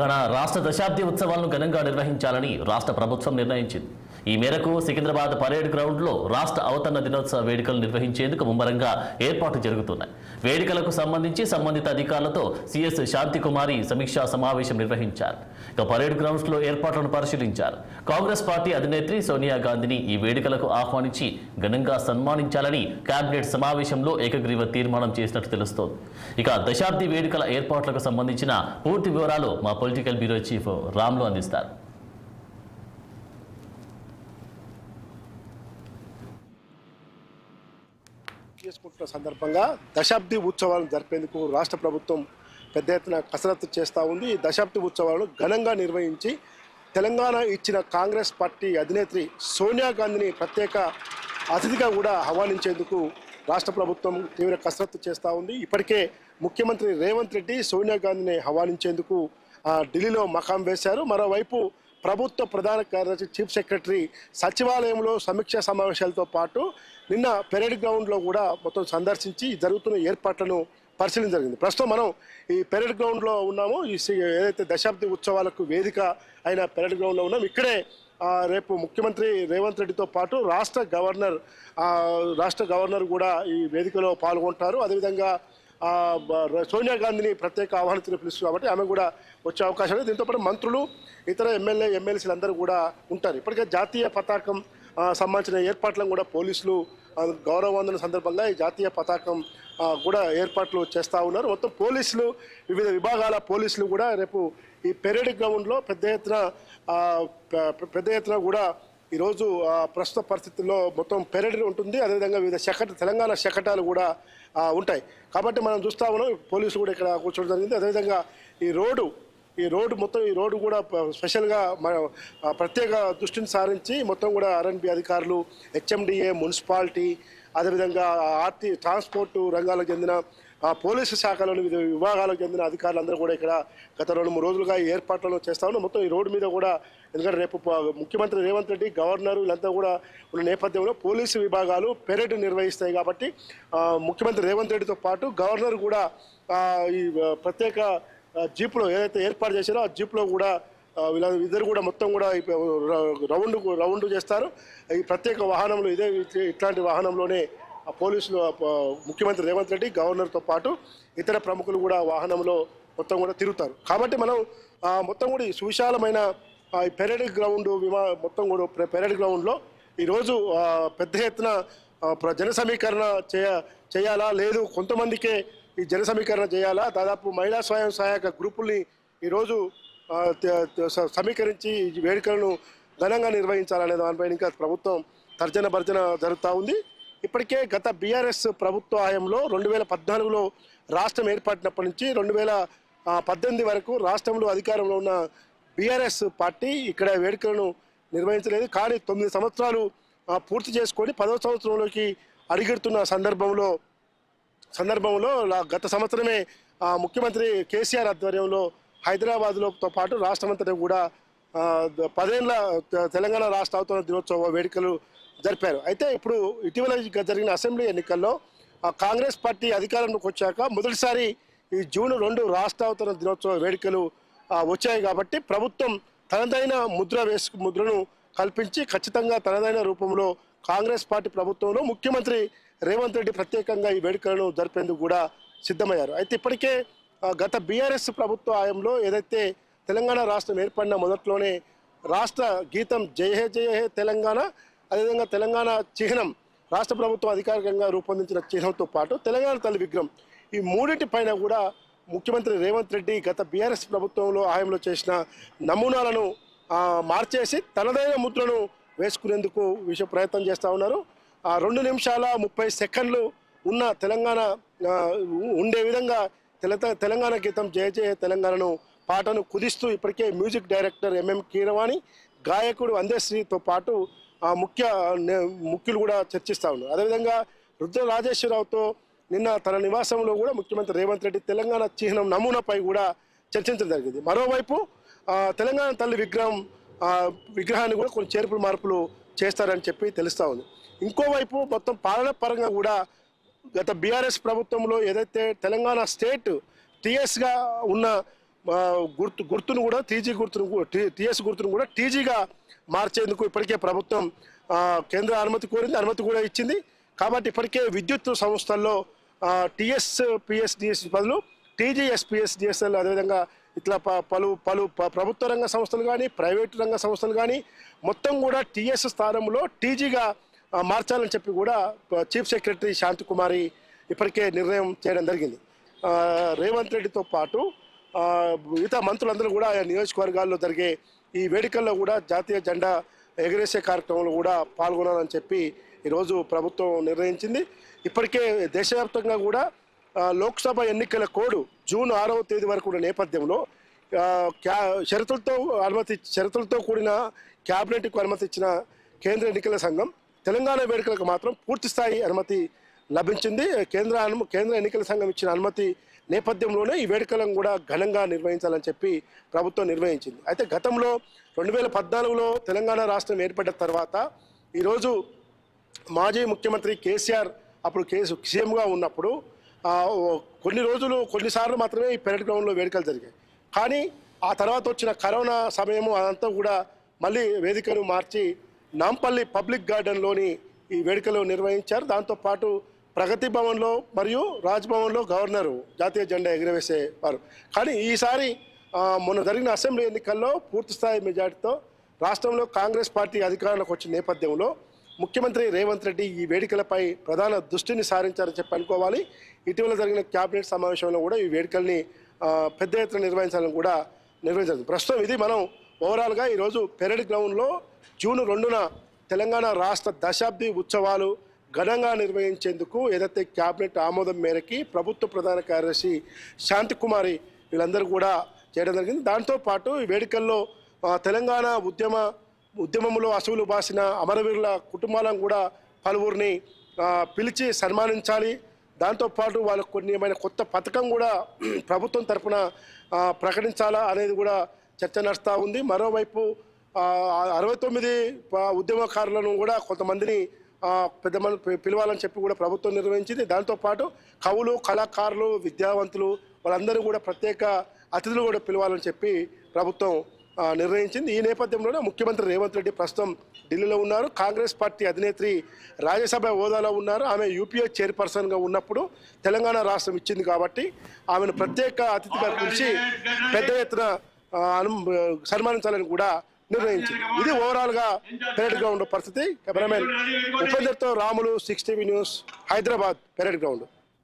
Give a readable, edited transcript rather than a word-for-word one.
తన రాష్ట్ర దశాబ్ది ఉత్సవాలను ఘనంగా నిర్వహించాలని రాష్ట్ర ప్రభుత్వం నిర్ణయించింది. ఈ మేరకు సికింద్రాబాద్ పరేడ్ గ్రౌండ్లో రాష్ట్ర అవతరణ దినోత్సవ వేడుకలు నిర్వహించేందుకు ముమ్మరంగా ఏర్పాట్లు జరుగుతున్నాయి. వేడుకలకు సంబంధించి సంబంధిత అధికారులతో సీఎస్ శాంతికుమారి సమీక్షా సమావేశం నిర్వహించారు. ఇక పరేడ్ గ్రౌండ్స్లో ఏర్పాట్లను పరిశీలించారు. కాంగ్రెస్ పార్టీ అధినేత్రి సోనియా గాంధీని ఈ వేడుకలకు ఆహ్వానించి ఘనంగా సన్మానించాలని కేబినెట్ సమావేశంలో ఏకగ్రీవ తీర్మానం చేసినట్టు తెలుస్తోంది. ఇక దశాబ్ది వేడుకల ఏర్పాట్లకు సంబంధించిన పూర్తి వివరాలు మా పొలిటికల్ బ్యూరో చీఫ్ రామ్లు అందిస్తారు. చేసుకుంటున్న సందర్భంగా దశాబ్ది ఉత్సవాలను జరిపేందుకు రాష్ట్ర ప్రభుత్వం పెద్ద ఎత్తున కసరత్తు చేస్తూ ఉంది. ఈ దశాబ్ది ఉత్సవాలను ఘనంగా నిర్వహించి తెలంగాణ ఇచ్చిన కాంగ్రెస్ పార్టీ అధినేత్రి సోనియా గాంధీని ప్రత్యేక అతిథిగా కూడా ఆహ్వానించేందుకు రాష్ట్ర ప్రభుత్వం తీవ్ర కసరత్తు చేస్తూ ఉంది. ఇప్పటికే ముఖ్యమంత్రి రేవంత్ రెడ్డి సోనియా గాంధీని ఆహ్వానించేందుకు ఢిల్లీలో మకాం వేశారు. మరోవైపు ప్రభుత్వ ప్రధాన కార్యదర్శి చీఫ్ సెక్రటరీ సచివాలయంలో సమీక్షా సమావేశాలతో పాటు నిన్న పెరేడ్ గ్రౌండ్లో కూడా మొత్తం సందర్శించి జరుగుతున్న ఏర్పాట్లను పరిశీలన జరిగింది. ప్రస్తుతం మనం ఈ పెరేడ్ గ్రౌండ్లో ఉన్నాము. ఏదైతే దశాబ్ది ఉత్సవాలకు వేదిక అయిన పెరేడ్ గ్రౌండ్లో ఉన్నాం. ఇక్కడే రేపు ముఖ్యమంత్రి రేవంత్ రెడ్డితో పాటు రాష్ట్ర గవర్నర్ కూడా ఈ వేదికలో పాల్గొంటారు. అదేవిధంగా సోనియా గాంధీని ప్రత్యేక ఆహ్వానితులు పిలుస్తారు కాబట్టి ఆమె కూడా వచ్చే అవకాశం ఉంది. దీంతో పాటు మంత్రులు, ఇతర ఎమ్మెల్సీలు అందరూ కూడా ఉంటారు. ఇప్పటికే జాతీయ పతాకం సంబంధించిన ఏర్పాట్లను కూడా పోలీసులు గౌరవవందన సందర్భంగా ఈ జాతీయ పతాకం కూడా ఏర్పాట్లు చేస్తూ ఉన్నారు. మొత్తం పోలీసులు, వివిధ విభాగాల పోలీసులు కూడా రేపు ఈ పెరేడ్ గ్రౌండ్లో పెద్ద ఎత్తున కూడా ఈరోజు ప్రస్తుత పరిస్థితుల్లో మొత్తం పెరేడ్ ఉంటుంది. అదేవిధంగా వివిధ తెలంగాణ శకటాలు కూడా ఉంటాయి. కాబట్టి మనం చూస్తూ ఉన్నాం పోలీసులు కూడా ఇక్కడ కూర్చోవడం జరిగింది. అదేవిధంగా ఈ రోడ్డు కూడా స్పెషల్గా ప్రత్యేక దృష్టిని సారించి మొత్తం కూడా ఆర్ఎండ్బి అధికారులు, హెచ్ఎండిఏ, మున్సిపాలిటీ, అదేవిధంగా ట్రాన్స్పోర్ట్ రంగాలకు చెందిన పోలీసు శాఖలోని వివిధ విభాగాలకు చెందిన అధికారులు అందరూ కూడా ఇక్కడ గత 2-3 రోజులుగా ఈ ఏర్పాట్లను చేస్తా ఉన్నారు. మొత్తం ఈ రోడ్డు మీద కూడా ఎందుకంటే రేపు ముఖ్యమంత్రి రేవంత్ రెడ్డి, గవర్నరు వీళ్ళంతా కూడా ఉన్న నేపథ్యంలో పోలీసు విభాగాలు పెరేడ్ నిర్వహిస్తాయి. కాబట్టి ముఖ్యమంత్రి రేవంత్ రెడ్డితో పాటు గవర్నర్ కూడా ఈ ప్రత్యేక జీప్లో ఏదైతే ఏర్పాటు చేశారో ఆ జీప్లో కూడా వీళ్ళిద్దరు కూడా మొత్తం కూడా రౌండ్ చేస్తారు. ఈ ప్రత్యేక వాహనంలో ఇట్లాంటి వాహనంలోనే పోలీసులు ముఖ్యమంత్రి రేవంత్ రెడ్డి, గవర్నర్తో పాటు ఇతర ప్రముఖులు కూడా వాహనంలో మొత్తం కూడా తిరుగుతారు. కాబట్టి మనం మొత్తం కూడా ఈ సువిశాలమైన ఈ పెరేడ్ గ్రౌండ్ మొత్తం కూడా పెరేడ్ గ్రౌండ్లో ఈరోజు పెద్ద ఎత్తున జన సమీకరణ చేయాలా, లేదు కొంతమందికే ఈ జన సమీకరణ చేయాలా, దాదాపు మహిళా స్వయం సహాయక గ్రూపుల్ని ఈరోజు సమీకరించి వేడుకలను ఘనంగా నిర్వహించాలనే దానిపైన ఇంకా ప్రభుత్వం తర్జన భర్జన జరుగుతూ ఉంది. ఇప్పటికే గత బీఆర్ఎస్ ప్రభుత్వ హయాంలో 2014లో రాష్ట్రం ఏర్పడినప్పటి నుంచి 2018 వరకు రాష్ట్రంలో అధికారంలో ఉన్న బీఆర్ఎస్ పార్టీ ఇక్కడ వేడుకలను నిర్వహించలేదు. కానీ 9 సంవత్సరాలు పూర్తి చేసుకొని 10వ సంవత్సరంలోకి అడుగెడుతున్న సందర్భంలో గత సంవత్సరమే ముఖ్యమంత్రి కేసీఆర్ ఆధ్వర్యంలో హైదరాబాద్తో పాటు రాష్ట్రమంతటా కూడా 10 ఏళ్ల తెలంగాణ రాష్ట్ర అవతరణ దినోత్సవ వేడుకలు జరిపారు. అయితే ఇప్పుడు ఇటీవల జరిగిన అసెంబ్లీ ఎన్నికల్లో కాంగ్రెస్ పార్టీ అధికారంలోకి వచ్చాక మొదటిసారి ఈ జూన్ 2 రాష్ట్ర అవతరణ దినోత్సవ వేడుకలు వచ్చాయి. కాబట్టి ప్రభుత్వం తనదైన ముద్రను కల్పించి ఖచ్చితంగా తనదైన రూపంలో కాంగ్రెస్ పార్టీ ప్రభుత్వంలో ముఖ్యమంత్రి రేవంత్ రెడ్డి ప్రత్యేకంగా ఈ వేడుకలను జరిపేందుకు కూడా సిద్ధమయ్యారు. అయితే ఇప్పటికే గత బీఆర్ఎస్ ప్రభుత్వ హయాంలో ఏదైతే తెలంగాణ రాష్ట్రం ఏర్పడిన మొదట్లోనే రాష్ట్ర గీతం జయ హే జయ హే తెలంగాణ, అదేవిధంగా తెలంగాణ చిహ్నం రాష్ట్ర ప్రభుత్వం అధికారికంగా రూపొందించిన చిహ్నంతో పాటు తెలంగాణ తల్లి విగ్రహం, ఈ మూడింటిపైన కూడా ముఖ్యమంత్రి రేవంత్ రెడ్డి గత బీఆర్ఎస్ ప్రభుత్వంలో హయాంలో చేసిన నమూనాలను మార్చేసి తనదైన ముద్రను వేసుకునేందుకు ప్రయత్నం చేస్తూ ఉన్నారు. 2 నిమిషాల 30 సెకండ్లు ఉన్న తెలంగాణ ఉండే విధంగా తెలంగాణ గీతం జయ జయ తెలంగాణను పాటను కుదిస్తూ ఇప్పటికే మ్యూజిక్ డైరెక్టర్ ఎంఎం కీరవాణి, గాయకుడు అందశ్రీతో పాటు ముఖ్యులు కూడా చర్చిస్తూ ఉన్నారు. అదేవిధంగా రుద్ర రాజేశ్వరరావుతో నిన్న తన నివాసంలో కూడా ముఖ్యమంత్రి రేవంత్ రెడ్డి తెలంగాణ చిహ్నం నమూనాపై కూడా చర్చించడం జరిగింది. మరోవైపు తెలంగాణ తల్లి విగ్రహాన్ని కూడా కొన్ని చేర్పులు మార్పులు చేస్తారని చెప్పి తెలుస్తూ ఉంది. ఇంకోవైపు మొత్తం పాలన పరంగా కూడా గత బీఆర్ఎస్ ప్రభుత్వంలో ఏదైతే తెలంగాణ స్టేట్ టీఎస్గా ఉన్న గుర్తును కూడా టీజీ గుర్తును టీఎస్ గుర్తును కూడా టీజీగా మార్చేందుకు ఇప్పటికే ప్రభుత్వం కేంద్ర అనుమతి కోరింది, అనుమతి కూడా ఇచ్చింది. కాబట్టి ఇప్పటికే విద్యుత్ సంస్థల్లో టీఎస్ పిఎస్డిఎస్ బదులు టీజీఎస్పిఎస్డిఎస్ఎల్ అదేవిధంగా ఇట్లా పలు ప్రభుత్వ రంగ సంస్థలు కానీ ప్రైవేటు రంగ సంస్థలు కానీ మొత్తం కూడా టీఎస్ స్థానంలో టీజీగా మార్చాలని చెప్పి కూడా చీఫ్ సెక్రటరీ శాంతికుమారి ఇప్పటికే నిర్ణయం చేయడం జరిగింది. రేవంత్ రెడ్డితో పాటు మిగతా మంత్రులందరూ కూడా ఆయా నియోజకవర్గాల్లో జరిగే ఈ వేడుకల్లో కూడా జాతీయ జెండా ఎగరేసే కార్యక్రమంలో కూడా పాల్గొనాలని చెప్పి ఈరోజు ప్రభుత్వం నిర్ణయించింది. ఇప్పటికే దేశవ్యాప్తంగా కూడా లోక్సభ ఎన్నికల కోడ్ జూన్ 6వ తేదీ వరకు ఉన్న నేపథ్యంలో షరతులతో కూడిన క్యాబినెట్కు అనుమతి ఇచ్చిన కేంద్ర ఎన్నికల సంఘం తెలంగాణ వేడుకలకు మాత్రం పూర్తిస్థాయి అనుమతి లభించింది. కేంద్ర ఎన్నికల సంఘం ఇచ్చిన అనుమతి నేపథ్యంలోనే ఈ వేడుకలను కూడా ఘనంగా నిర్వహించాలని చెప్పి ప్రభుత్వం నిర్ణయించింది. అయితే గతంలో 2014లో తెలంగాణ రాష్ట్రం ఏర్పడిన తర్వాత ఈరోజు మాజీ ముఖ్యమంత్రి కేసీఆర్ అప్పుడు సీఎంగా ఉన్నప్పుడు కొన్నిసార్లు మాత్రమే ఈ పెరేడ్ గ్రౌండ్లో వేడుకలు జరిగాయి. కానీ ఆ తర్వాత వచ్చిన కరోనా సమయము అదంతా కూడా మళ్ళీ వేదికను మార్చి నాంపల్లి పబ్లిక్ గార్డెన్లోని ఈ వేడుకలు నిర్వహించారు. దాంతోపాటు ప్రగతి భవన్లో మరియు రాజ్భవన్లో గవర్నరు జాతీయ జెండా ఎగురవేసేవారు. కానీ ఈసారి మొన్న జరిగిన అసెంబ్లీ ఎన్నికల్లో పూర్తిస్థాయి మెజార్టీతో రాష్ట్రంలో కాంగ్రెస్ పార్టీ అధికారంలోకి వచ్చిన నేపథ్యంలో ముఖ్యమంత్రి రేవంత్ రెడ్డి ఈ వేడుకలపై ప్రధాన దృష్టిని సారించారని చెప్పి అనుకోవాలి. ఇటీవల జరిగిన క్యాబినెట్ సమావేశంలో కూడా ఈ వేడుకల్ని పెద్ద ఎత్తున నిర్వహించాలని కూడా నిర్వహించారు. ప్రస్తుతం ఇది మనం ఓవరాల్గా ఈరోజు పెరేడ్ గ్రౌండ్లో జూన్ 2న తెలంగాణ రాష్ట్ర దశాబ్ది ఉత్సవాలు ఘనంగా నిర్వహించేందుకు ఏదైతే క్యాబినెట్ ఆమోదం మేరకి ప్రభుత్వ ప్రధాన కార్యదర్శి శాంతికుమారి వీళ్ళందరూ కూడా చేయడం జరిగింది. దాంతోపాటు ఈ వేడుకల్లో తెలంగాణ ఉద్యమంలో అసువులు బాసిన అమరవీరుల కుటుంబాలను కూడా పలువురిని పిలిచి సన్మానించాలి. దాంతోపాటు వాళ్ళకు కొన్ని ఏమైనా కొత్త పథకం కూడా ప్రభుత్వం తరఫున ప్రకటించాలా అనేది కూడా చర్చ నడుస్తూ ఉంది. మరోవైపు 69 ఉద్యమకారులను కూడా కొంతమందిని పిలవాలని చెప్పి కూడా ప్రభుత్వం నిర్వహించింది. దాంతోపాటు కవులు, కళాకారులు, విద్యావంతులు వాళ్ళందరూ కూడా ప్రత్యేక అతిథులు కూడా పిలవాలని చెప్పి ప్రభుత్వం నిర్ణయించింది. ఈ నేపథ్యంలోనే ముఖ్యమంత్రి రేవంత్ రెడ్డి ప్రస్తుతం ఢిల్లీలో ఉన్నారు. కాంగ్రెస్ పార్టీ అధినేత్రి రాజ్యసభ హోదాలో ఉన్నారు. ఆమె యూపీఏ చైర్పర్సన్గా ఉన్నప్పుడు తెలంగాణ రాష్ట్రం ఇచ్చింది కాబట్టి ఆమెను ప్రత్యేక అతిథిగా పిలిచి పెద్ద ఎత్తున సన్మానించాలని కూడా నిర్ణయించింది. ఇది ఓవరాల్గా పెరేడ్ గ్రౌండ్ పరిస్థితి. కెమెరామెన్ ఉపేందర్తో Ramulu, 6 TV news, Hyderabad parade ground.